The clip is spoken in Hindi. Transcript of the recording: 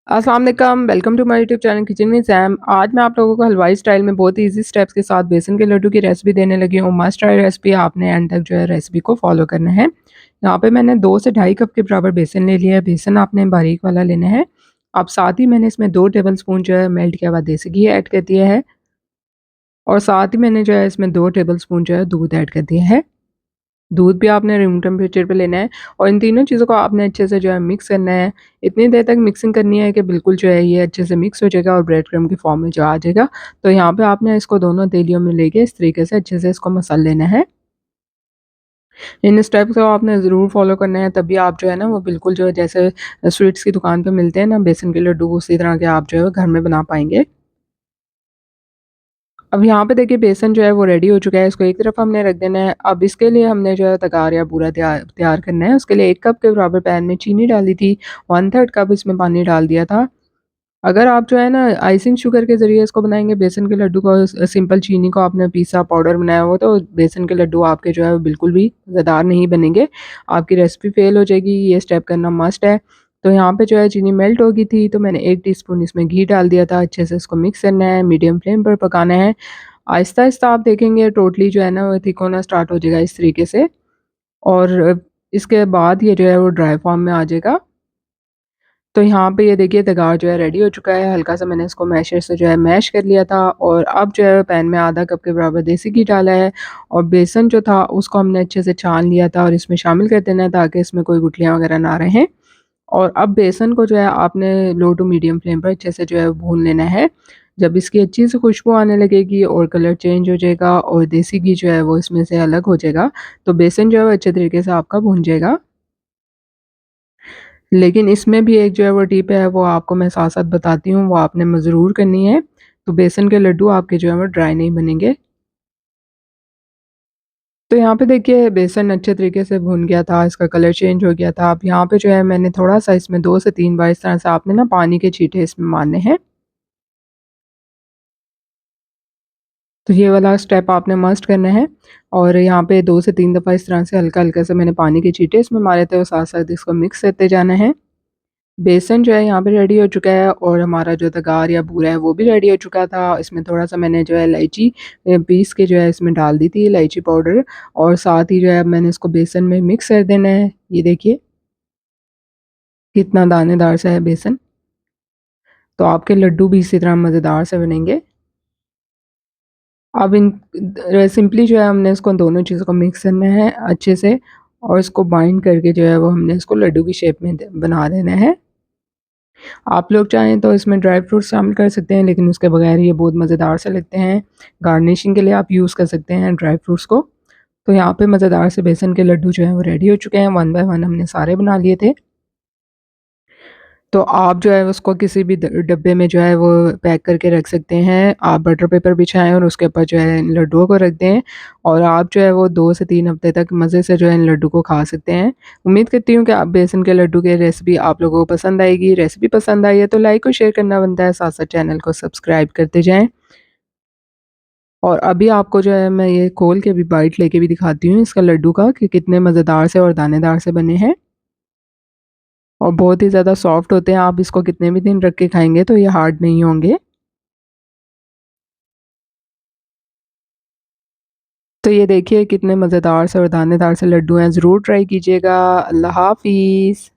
अस्सलाम वालेकुम, welcome to my YouTube channel kitchen with Sam. आज मैं आप लोगों को हलवाई स्टाइल में बहुत ईज़ी स्टेप्स के साथ बेसन के लड्डू की रेसिपी देने लगी हूँ। मस्ट ट्राई रेसिपी, आपने एंड तक जो है रेसिपी को फॉलो करना है। यहाँ पे मैंने 2 से ढाई कप के बराबर बेसन ले लिया है। बेसन आपने बारीक वाला लेना है। अब साथ ही मैंने इसमें 2 टेबल स्पून जो है मेल्ट किया हुआ देसी घी ऐड कर दिया है और साथ ही मैंने जो है इसमें 2 टेबल स्पून जो है दूध ऐड कर दिया है। दूध भी आपने रूम टेम्परेचर पे लेना है और इन तीनों चीज़ों को आपने अच्छे से जो है मिक्स करना है। इतनी देर तक मिक्सिंग करनी है कि बिल्कुल जो है ये अच्छे से मिक्स हो जाएगा और ब्रेड क्रम्ब की फॉर्म में जो आ जाएगा। तो यहाँ पे आपने इसको दोनों तेलियों में लेके इस तरीके से अच्छे से इसको मसल लेना है। इन स्टेप्स को आपने ज़रूर फॉलो करना है, तभी आप जो है ना वो बिल्कुल जो है जैसे स्वीट्स की दुकान पे मिलते हैं ना बेसन के लड्डू, उसी तरह के आप जो है वो घर में बना पाएँगे। अब यहाँ पे देखिए बेसन जो है वो रेडी हो चुका है, इसको एक तरफ हमने रख देना है। अब इसके लिए हमने जो है तैयार या बूरा तैयार तैयार करना है। उसके लिए 1 कप के बराबर पैन में चीनी डाली थी, 1/3 कप इसमें पानी डाल दिया था। अगर आप जो है ना आइसिंग शुगर के ज़रिए इसको बनाएँगे बेसन के लड्डू को, सिंपल चीनी को आपने पीसा पाउडर बनाया हो तो बेसन के लड्डू आपके जो है वो बिल्कुल भी मज़ेदार नहीं बनेंगे। आपकी रेसिपी फ़ेल हो जाएगी, ये स्टेप करना मस्ट है। तो यहाँ पे जो है चीनी मेल्ट हो गई थी, तो मैंने 1 टीस्पून इसमें घी डाल दिया था। अच्छे से इसको मिक्स करना है, मीडियम फ्लेम पर पकाना है। आहिस्ता-आहिस्ता आप देखेंगे टोटली जो है ना वो थिक होना स्टार्ट हो जाएगा इस तरीके से और इसके बाद ये जो है वो ड्राई फॉर्म में आ जाएगा। तो यहाँ पे ये देखिए तैयार जो है रेडी हो चुका है। हल्का-सा मैंने इसको मैशर से जो है मैश कर लिया था और अब जो है पैन में आधा कप के बराबर देसी घी डाला है और बेसन जो था उसको हमने अच्छे से छान लिया था और इसमें शामिल कर देना है ताकि इसमें कोई गुठलियाँ वगैरह ना रहें। और अब बेसन को जो है आपने लो टू मीडियम फ्लेम पर अच्छे से जो है भून लेना है। जब इसकी अच्छी सी खुशबू आने लगेगी और कलर चेंज हो जाएगा और देसी घी जो है वो इसमें से अलग हो जाएगा, तो बेसन जो है वो अच्छे तरीके से आपका भुन जाएगा। लेकिन इसमें भी एक जो है वो टिप है, वो आपको मैं साथ-साथ बताती हूँ, वो आपने ज़रूर करनी है। तो बेसन के लड्डू आपके जो है वो ड्राई नहीं बनेंगे। तो यहाँ पे देखिए बेसन अच्छे तरीके से भुन गया था, इसका कलर चेंज हो गया था। अब यहाँ पे जो है मैंने थोड़ा-सा इसमें 2 से 3 बार इस तरह से आपने ना पानी के छींटे इसमें मारने हैं। तो ये वाला स्टेप आपने मस्ट करना है और यहाँ पे 2 से 3 दफ़ा इस तरह से हल्का-हल्का से मैंने पानी के छींटे इसमें मारे थे और साथ-साथ इसको मिक्स करते जाना है। बेसन जो है यहाँ पे रेडी हो चुका है और हमारा जो तगार या बूरा है वो भी रेडी हो चुका था। इसमें थोड़ा-सा मैंने जो है इलायची पीस के जो है इसमें डाल दी थी इलायची पाउडर और साथ ही जो है मैंने इसको बेसन में मिक्स कर देना है। ये देखिए कितना दानेदार सा है बेसन। तो आपके लड्डू भी इसी तरह मज़ेदार से बनेंगे। अब सिंपली जो है हमने इसको दोनों चीज़ों को मिक्स करना है अच्छे से और इसको बाइंड करके जो है वो हमने इसको लड्डू की शेप में बना देना है। आप लोग चाहें तो इसमें ड्राई फ्रूट्स शामिल कर सकते हैं, लेकिन उसके बगैर ये बहुत मज़ेदार से लगते हैं। गार्निशिंग के लिए आप यूज़ कर सकते हैं ड्राई फ्रूट्स को। तो यहाँ पे मज़ेदार से बेसन के लड्डू जो हैं वो रेडी हो चुके हैं, 1 बाय 1 हमने सारे बना लिए थे। तो आप जो है उसको किसी भी ड डब्बे में जो है वो पैक करके रख सकते हैं। आप बटर पेपर बिछाएँ और उसके ऊपर जो है इन लड्डुओं को रख दें और आप जो है वो 2 से 3 हफ्ते तक मज़े से जो है इन लड्डू को खा सकते हैं। उम्मीद करती हूँ कि आप बेसन के लड्डू की रेसिपी आप लोगों को पसंद आएगी। रेसिपी पसंद आई है तो लाइक और शेयर करना बनता है, साथ-साथ चैनल को सब्सक्राइब करते जाएँ। और अभी आपको जो है मैं ये खोल के भी बाइट लेके भी दिखाती हूँ इसका लड्डू का कि कितने मज़ेदार से और दानेदार से बने हैं। और बहुत ही ज़्यादा सॉफ्ट होते हैं, आप इसको कितने भी दिन रख के खाएँगे तो ये हार्ड नहीं होंगे। तो ये देखिए कितने मज़ेदार से और दानेदार से लड्डू हैं, ज़रूर ट्राई कीजिएगा। अल्लाह हाफ़िज़।